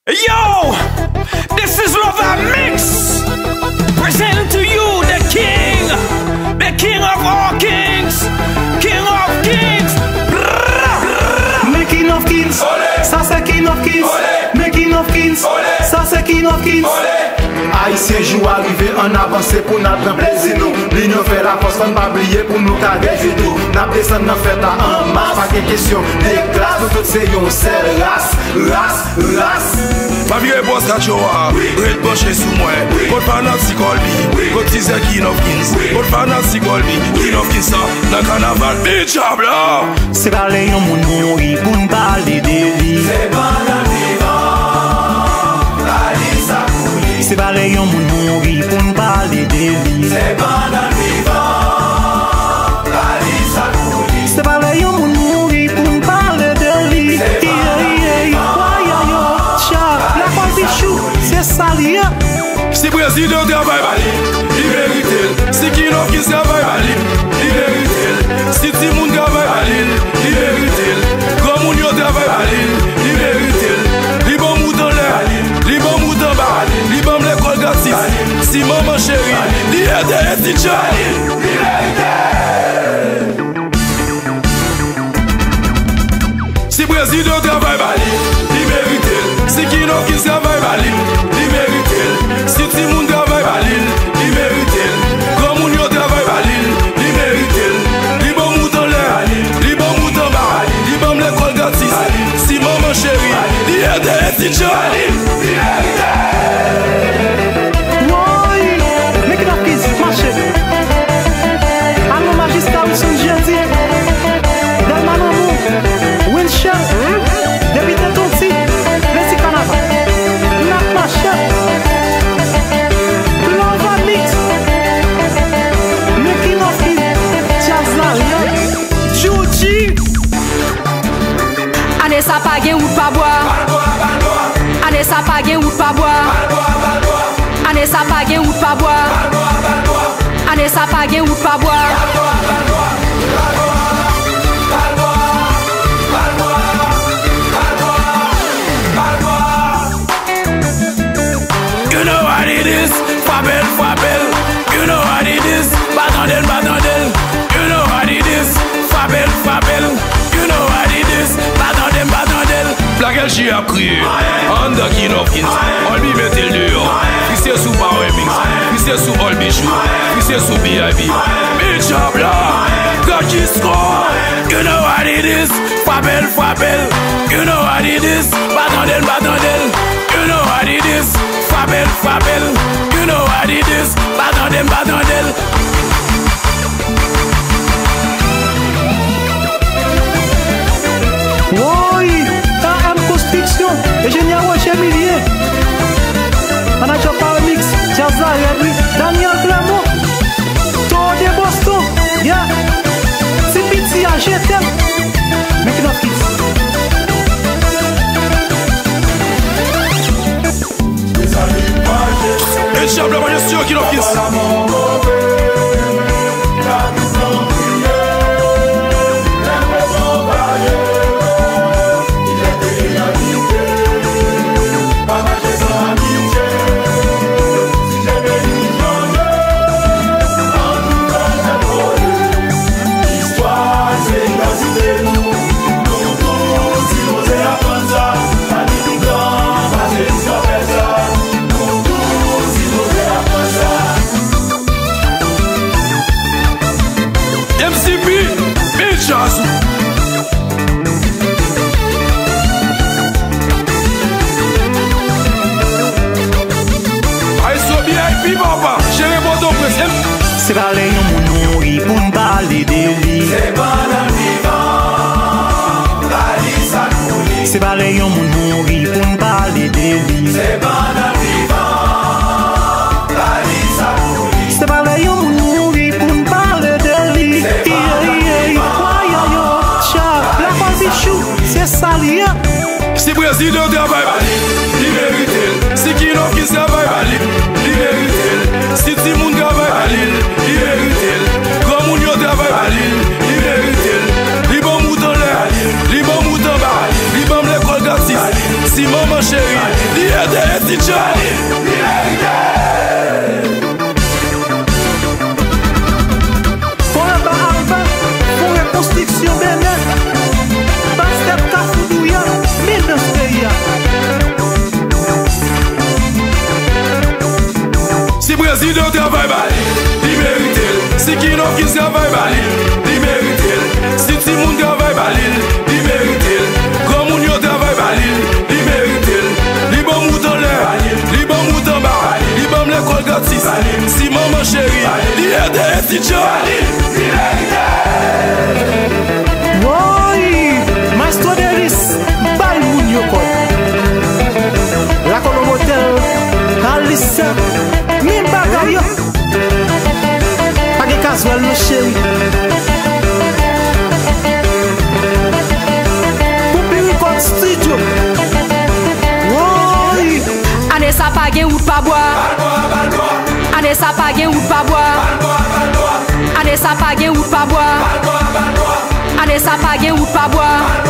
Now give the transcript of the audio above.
Yo, this is Lover Mix, presenting to you the king of all kings, king of kings. Me king of kings, ça c'est king of kings. Me king of kings, ça c'est king of kings. Haïtien joue arrivé en avancé pour notre plaisir nous. L'union fait la force, on pas oublier pour nous caresser tout. N'a descend dans fête en masse, pas de question des classes, nous tous c'est une seule race. Ma vie est boss cachoa, red branché sous moi. Votre fanat si colby, votre teaser king of kings. Votre fanat si colby, king of kings ça, dans carnaval, bitch bla. C'est pas les gens moun mouri pour nous parler de vie. C'est pendant vivant, la liste a coulé. C'est pas les gens moun mouri pour nous parler de vie. C'est pendant vivant, la liste a coulé. C'est pas les gens moun mouri pour nous parler de vie. C'est ça lien. Si président travaille, il mérite. Si king of kings travaille, il mérite. Si Timoun travaille, il mérite. Grand Mounio travaille, il mérite. Li bon mouton l'air, li bon mouton bas, li bon l'école gratis. Si maman chérie, li aide teacher, il mérite. Si président travaille, il mérite. Si king of kings travaille, il mérite. Si Timoun travaille, il mérite. Grand Mounio travaille, il mérite. Li bon mouton l'air, li bon mouton bas, li bon l'école gratis. Si maman chérie, li aide teacher, il mérite. Oui, me king of kings, marche. Allô magistrat Wilson Jerzy, Delman Amou, Winchell, David Tonti, Messi Canava, Nak Marche, Lover Mix, me king of kings, Jazz Juji. Ane sa pa gen ou pa boire. Ane sa pa gen ou pa boire. Ane sa pa gen ou pa boire. Ane sa pa gen ou pa boire. You know what it is, Fabel. You know what it is, Batandel. You know what it is, Fabel. You know what it is, Batandel. Black LG a crié, on the king of kings. All me mettez le dehors. Fissé sous Power Mix, fissé sous All Bichou, fissé sous BIB. Bitch bla, God qui score. You know what it is, Fabel. You know what it is, Batandel. You know what it is, Fabel. You know what it is, Batandel. Oui, AM Construction, ingénieur Roger Millier. Manager Power Mix, Jazza Redri, Daniel Clermont, Tour de Boston, yeah. C'est petit à GTM, me king of kings. Bitch bla, moi je suis king of kings. C'est pas les gens moun mouri pour nous parler de vie. C'est pendant vivant, la liste a coulé. C'est pas les gens moun mouri pour nous parler de vie. C'est pendant vivant, la liste a coulé. C'est pas les gens moun mouri pour nous parler de vie. La position, c'est ça lien. Si président travaille, il mérite. Si king of kings travaille, il mérite. Si Timoun travaille, il mérite. Grand Mounio travaille, il mérite. Li bon mouton l'air, li bon mouton bas, li bon l'école gratis. Si maman chérie, teacher. Pour un bar Alba, pour une construction Bénin, Basket Kafoudouya, Minas Pays. Si président travaille mal, il mérite. Si King of Kings travaille mal, il mérite. Si Timoun travaille mal, il mérite. Grand Moun yo travaille mal, il mérite. Li bon mouton l'air, li bon mouton bar, li bon l'école gratis. Si maman chérie, li aide un teacher. Oui, Maestro Deris, Bay moun yo kon. La Colombe Hotel, Alissa, Mim bagay yo. Page casual no chéri. Poupi Record Studio. Oui, Ane sa pa gen ou pa boire. Ane sa pa gen ou pa boire. Ane sa pa gen ou pa boire. Ane sa pa gen ou pa boire.